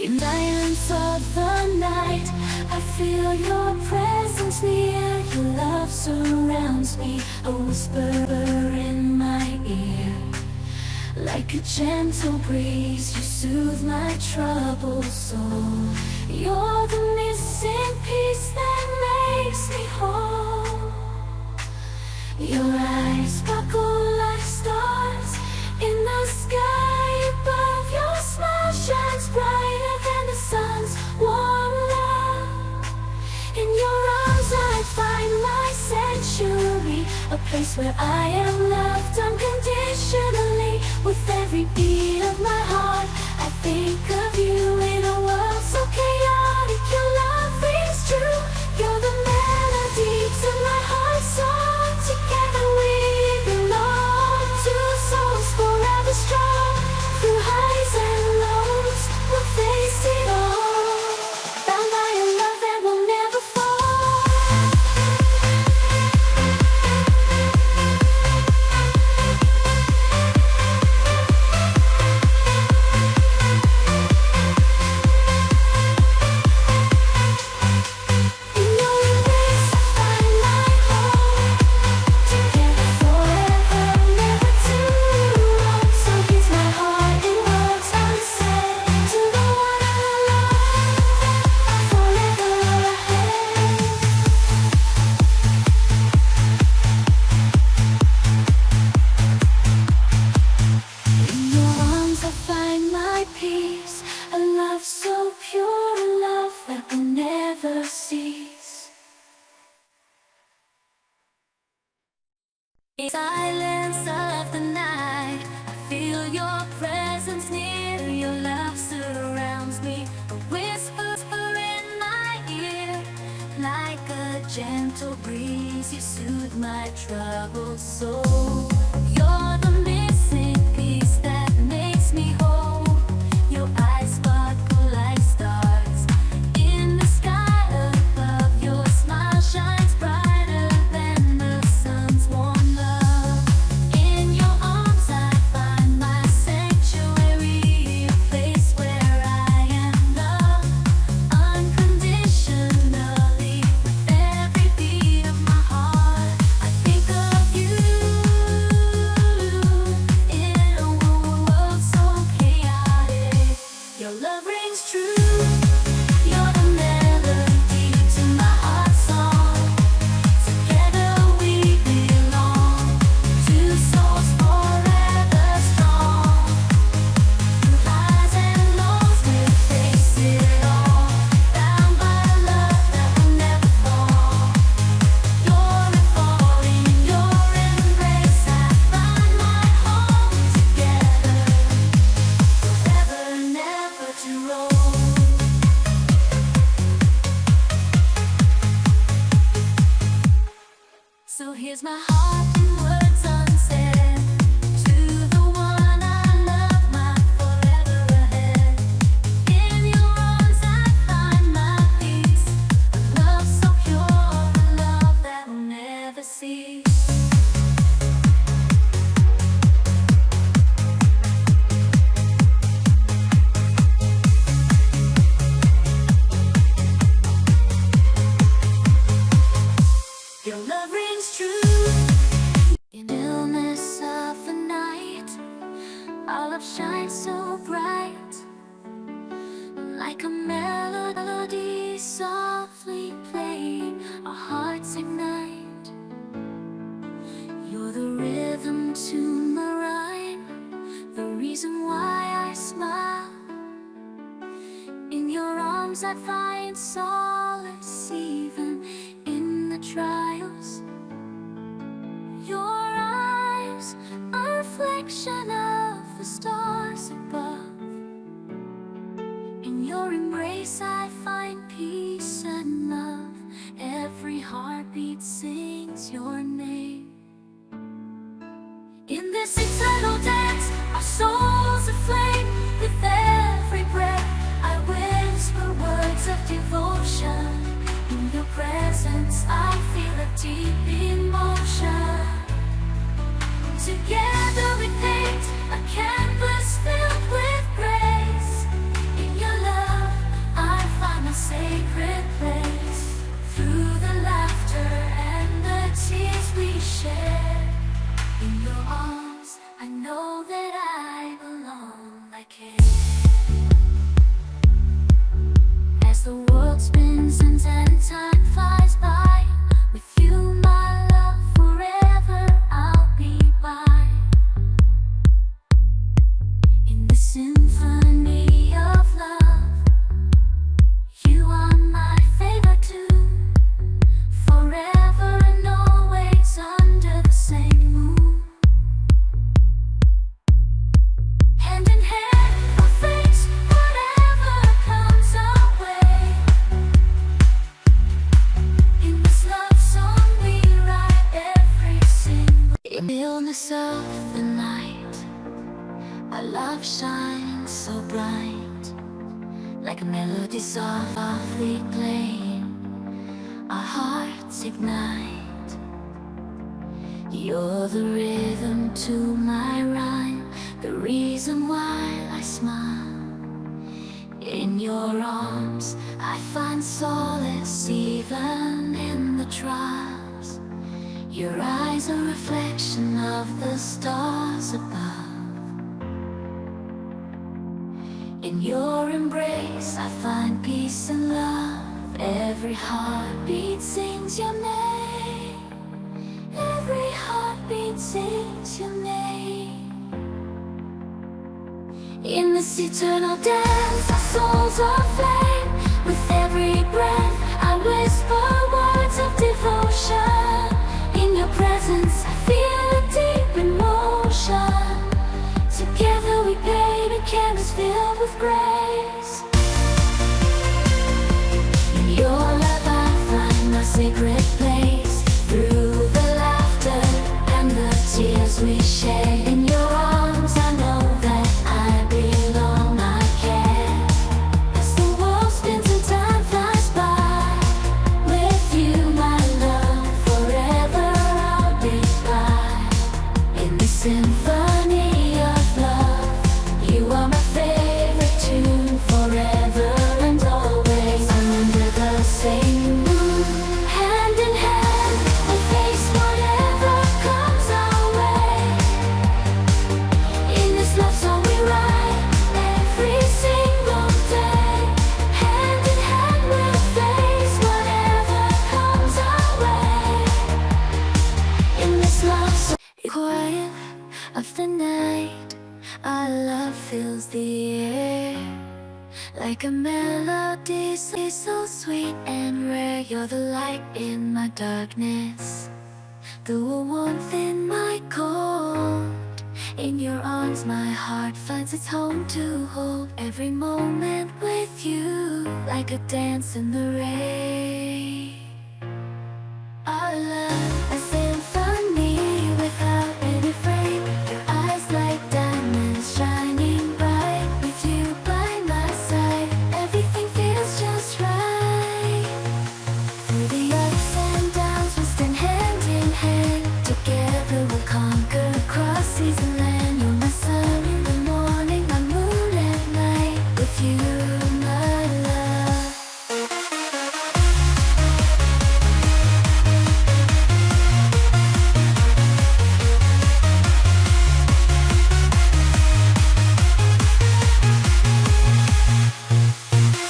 In silence of the night, I feel your presence near. Your love surrounds me, a whisper in my ear. Like a gentle breeze, you soothe my troubled soul. You're the missing piece that makes me whole. Your eyes sparkle like stars in the sky above. Your smile shines brighter than the sun's warm love. In your arms I find my sanctuary, a place where I am loved unconditionally. With every beat of my heart, I think of you. In a world so chaotic, your love rings true. You're the melody to my heart's song. Together we belong, two souls forever strong. Through highs and lows, we'll face it all. Bound by a love that will never fall. In your embrace I find my home. Together forever, never too long. So here's my heart in words unsaid, to the one I love, forever ahead. In your arms I find my peace, a love so pure, a love that will never cease. In silence of the night, I feel your presence near. Your love surrounds me, a whisper in my ear. Like a gentle breeze, you soothe my troubled soul. You're the missing piece that makes me whole. Your eyes sparkle like stars in the sky above. Your smile shines brighter than the sun's warm love. In your arms I find my sanctuary, a place where I am loved unconditionally. With every beat of my heart, I think of you. In a world so chaotic, your love rings true. You're the melody to my heart's song. Together we belong, two souls forever strong. Through highs and lows we'll face it all. Bound by love that will never fall. You're unfolding, in your embrace I find my home. Together forever, never to roll. So here's my heart in words unsaid, to the one I love, my forever ahead. In your arms I find my peace, a love so pure, a love that will never cease. Your love rings true. In illness of the night, our love shines so bright. Like a melody softly playing, our hearts ignite. You're the rhythm to my rhyme, the reason why I smile. In your arms I find solace, even in the trials. Your eyes, a reflection of the stars above. In your embrace I find peace and love. Every heartbeat sings your name. In this eternal dance, our souls aflame. With every breath I whisper words of devotion. In your presence I feel a deep emotion. Together we paint a canvas filled with grace. In your love like a melody softly playing, our hearts ignite. You're the rhythm to my rhyme, the reason why I smile. In your arms I find solace even in the trials. Your eyes are a reflection of the stars above. In your embrace I find peace and love. Every heartbeat sings your name. Every heartbeat sings your name. In this eternal dance, our souls are flame. With every breath, I whisper words of devotion. In your presence, I feel a deep emotion. Together we bathe in canvas filled with grace. In your love I find my sacred place. Through the laughter and the tears we share. In your arms I know that I belong, I care. As the world spins and time flies by, with you my love, forever I'll be by. In this symphony of love, you are my favorite tune, forever and always. Under the same moon, hand in hand, we face whatever comes our way. In this love song we write every single day. Hand in hand we'll face whatever comes our way. In this love song, quiet of the night, our love fills the air. Like a melody so sweet and rare. You're the light in my darkness, the warmth in my cold. In your arms my heart finds its home to hold. Every moment with you, like a dance in the rain. Our love a symphony without any frame. Your eyes like diamonds shining bright. With you by my side, everything feels just right. Through the ups and downs we stand hand in hand. Together we'll conquer across seas and land. You're my sun in the morning, my moon at night. With you my love.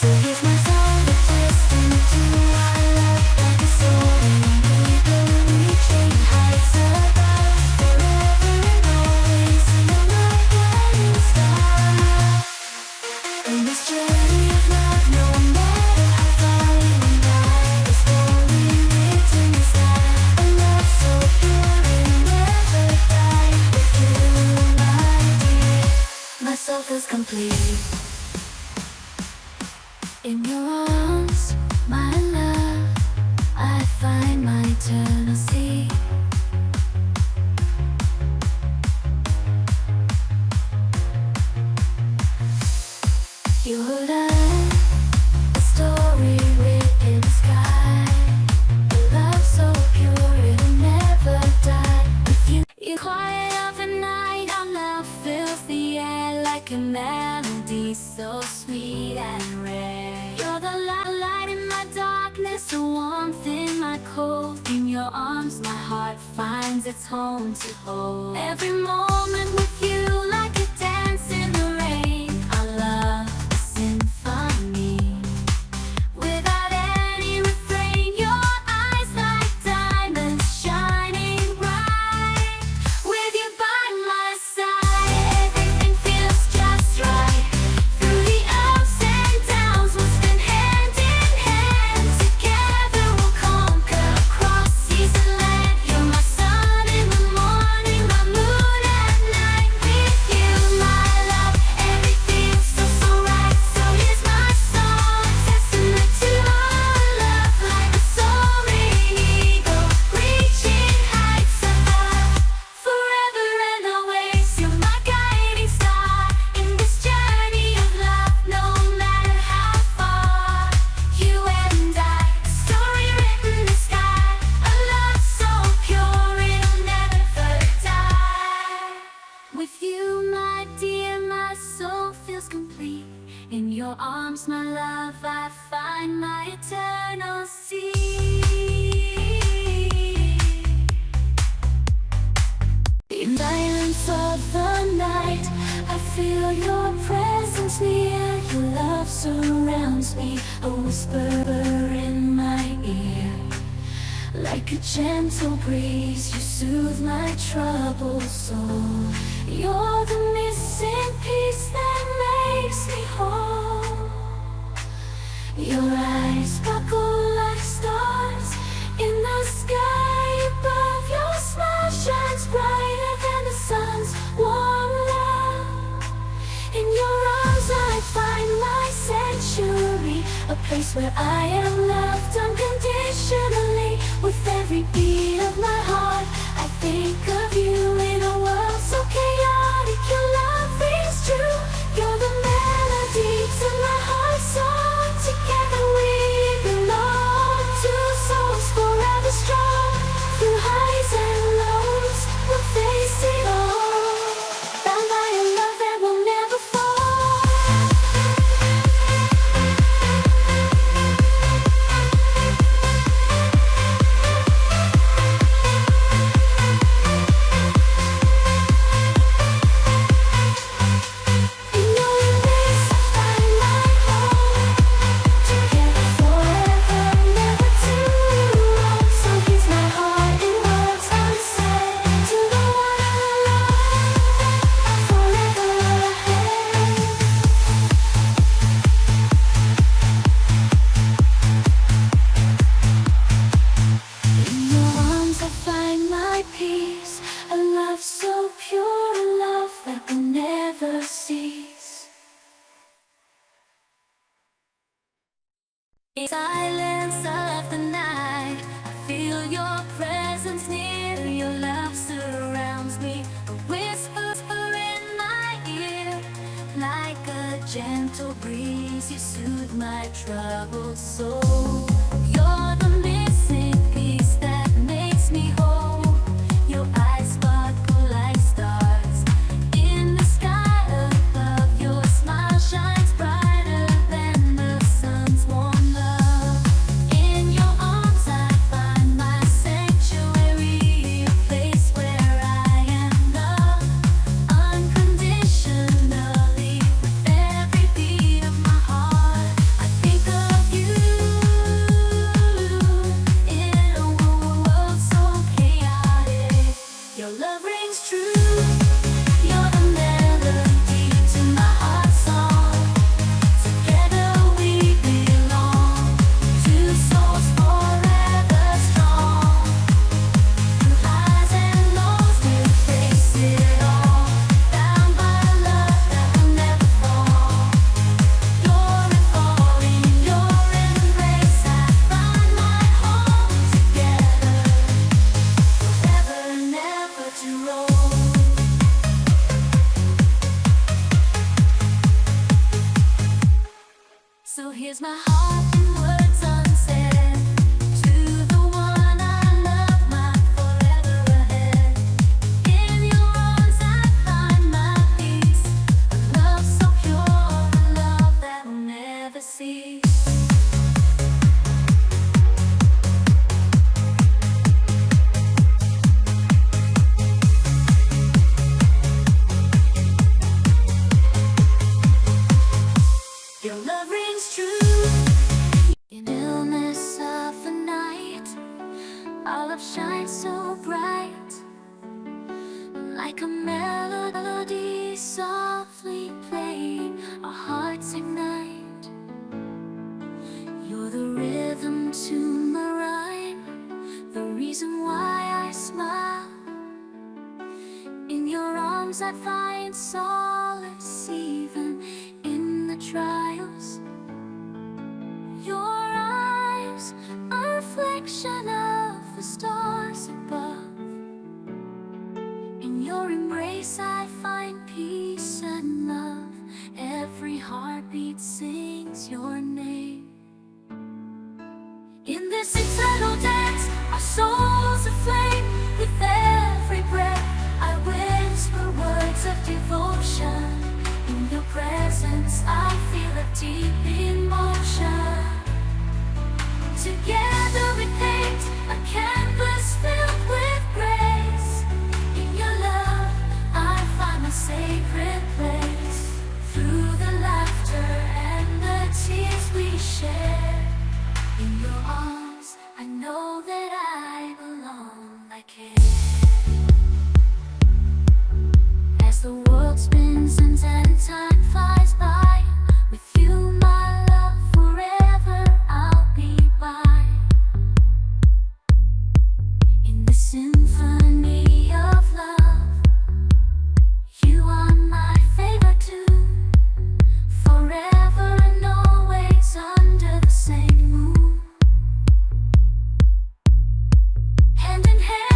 So here's my song, a testament to our love. Like a soaring eagle reaching heights above. Forever and always, no like guiding star. In this journey of love, no matter how far we ride, the story written is that a love so pure and never die. With you, my dear, my soul feels complete. In your arms, my love, I find my eternal sea. Your love, a story written in the sky. A love so pure it'll never die. With you, in quiet of the night, our love fills the air like a melody so sweet and rare. You're the light in my darkness, the warmth in my cold. In your arms my heart finds its home to hold. Every moment with you like a dance in the rain. Our love a symphony without any refrain. Your eyes like diamonds shining bright. With you by my side, everything feels just right. Through the ups and downs we'll stand hand in hand. Together we'll conquer across seas and land. You're my sun in the morning, my moon at night. With your arms, my love, I find my eternal sea. In silence of the night, I feel your presence near. Your love surrounds me, a whisper in my ear. Like a gentle breeze, you soothe my troubled soul. You're the missing piece that makes me whole. Your eyes sparkle like stars in the sky above. Your smile shines brighter than the sun's warm love. In your arms I find my sanctuary, a place where I am loved unconditionally. With every beat of my heart, I think of you. In a world so chaotic, your love rings true. You're the melody to my heart's song. Together we belong, two souls forever strong. Through highs and lows, we'll face it all. Bound by a love that will never fall. In your embrace I find my home. Together forever, never too long. So here's my heart in words unsaid. To the one I love, forever ahead. In your arms I find my peace. A love so pure, a love that will never cease. In silence of the night, I feel your presence near. Your love surrounds me, a whisper in my ear. Like a gentle breeze, you soothe my troubled soul. You're the missing piece that makes me whole. Your eyes sparkle like stars in the sky above. Your smile shines brighter than the sun's warm love. In your arms I find my sanctuary, a place where I am loved unconditionally. With every beat of my heart, I think of you. In a world so chaotic, your love rings true. You're the melody to my heart's song. Together we belong, two souls forever strong. Through highs and lows we'll face it all. Bound by love that will never fall. You're in your embrace I find my home. Together forever, never to roll. So here's my heart in words unsaid. To the one I love, my forever ahead. In your arms I find my peace. A love so pure, a love that will never cease. Your love rings true. In illness of the night, our love shines so bright. Like a melody softly playing, our hearts ignite. You're the rhythm to my rhyme, the reason why I smile. In your arms I find solace even in the trials. Your eyes, a reflection of the stars above. In your embrace I find peace and love. Every heartbeat sings your name. In this eternal dance, our souls aflame. With every breath I whisper words of devotion. In your presence I feel eternal. deep